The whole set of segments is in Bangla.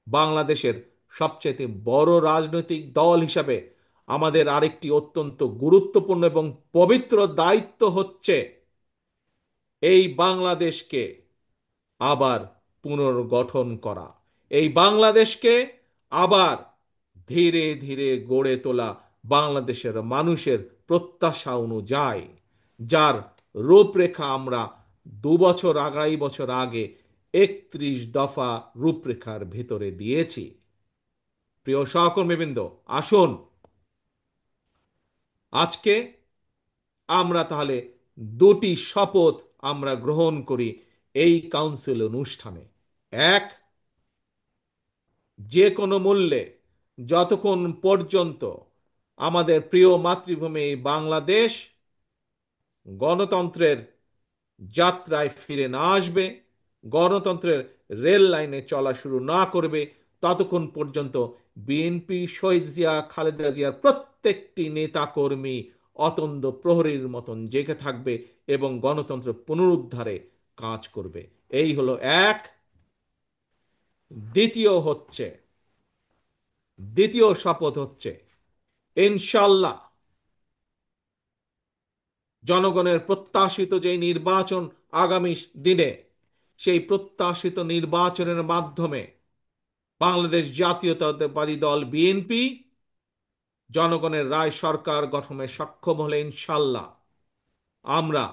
বাংলাদেশের সবচেয়ে বড় রাজনৈতিক দল হিসাবে আমাদের আরেকটি অত্যন্ত গুরুত্বপূর্ণ এবং পবিত্র দায়িত্ব হচ্ছে এই বাংলাদেশকে আবার পুনর্গঠন করা, এই বাংলাদেশকে আবার ধীরে ধীরে গড়ে তোলা, বাংলাদেশের মানুষের প্রত্যাশা অনুযায়ী, যার রূপরেখা আমরা 2 বছর 2.5 বছর আগে 31 দফা রূপরেখার ভেতরে দিয়েছি। প্রিয় সহকর্মীবৃন্দ, আসুন আজকে আমরা তাহলে দুটি শপথ আমরা গ্রহণ করি এই কাউন্সিল অনুষ্ঠানে। এক, যে কোনো মূল্যে যতক্ষণ পর্যন্ত আমাদের প্রিয় মাতৃভূমি এই বাংলাদেশ গণতন্ত্রের যাত্রায় ফিরে না আসবে, গণতন্ত্রের রেল লাইনে চলা শুরু না করবে, ততক্ষণ পর্যন্ত বিএনপি, শহীদ জিয়া, খালেদা জিয়ার প্রত্যেকটি নেতাকর্মী অতন্দ্র প্রহরীর মতন জেগে থাকবে এবং গণতন্ত্র পুনরুদ্ধারে কাজ করবে। এই হলো এক। দ্বিতীয় হচ্ছে, দ্বিতীয় শপথ হচ্ছে, ইনশাল্লাহ জনগণের প্রত্যাশিত যে নির্বাচন আগামী দিনে, সেই প্রত্যাশিত নির্বাচনের মাধ্যমে বাংলাদেশ জাতীয়তাবাদী দল বিএনপি জনগণের রায় সরকার গঠনে সক্ষম হলে ইনশাল্লাহ আমরা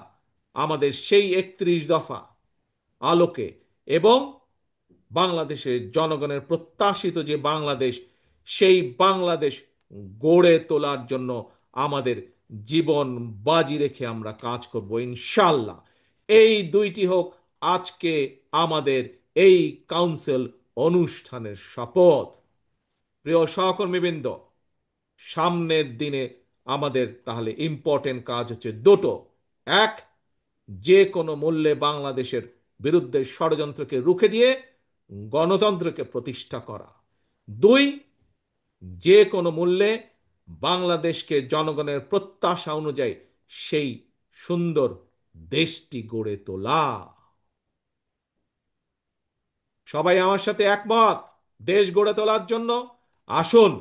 আমাদের সেই 31 দফা আলোকে এবং বাংলাদেশের জনগণের প্রত্যাশিত যে বাংলাদেশ, সেই বাংলাদেশ গড়ে তোলার জন্য আমাদের জীবন বাজি রেখে আমরা কাজ করব ইনশাল্লাহ। এই দুইটি হোক আজকে আমাদের এই কাউন্সিল অনুষ্ঠানের শপথ। প্রিয় সহকর্মীবৃন্দ, সামনের দিনে আমাদের তাহলে ইম্পর্টেন্ট কাজ হচ্ছে দুটো। এক, যে কোনো মূল্যে বাংলাদেশের বিরুদ্ধে ষড়যন্ত্রকে রুখে দিয়ে গণতন্ত্রকে প্রতিষ্ঠা করা। দুই, যে কোনো মূল্যে বাংলাদেশকে জনগণের প্রত্যাশা অনুযায়ী সেই সুন্দর দেশটি গড়ে তোলা। সবাই আমার সাথে একমত দেশ গড়ে তোলার জন্য? আসুন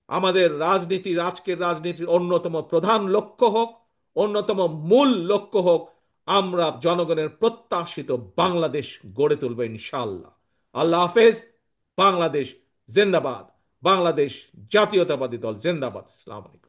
আমাদের রাজনীতি, আজকের রাজনীতির অন্যতম প্রধান লক্ষ্য হোক, অন্যতম মূল লক্ষ্য হোক, আমরা জনগণের প্রত্যাশিত বাংলাদেশ গড়ে তুলব ইনশাআল্লাহ। আল্লাহ হাফেজ। বাংলাদেশ জিন্দাবাদ। বাংলাদেশ জাতীয়তাবাদী দল জিন্দাবাদ। আসসালামু আলাইকুম।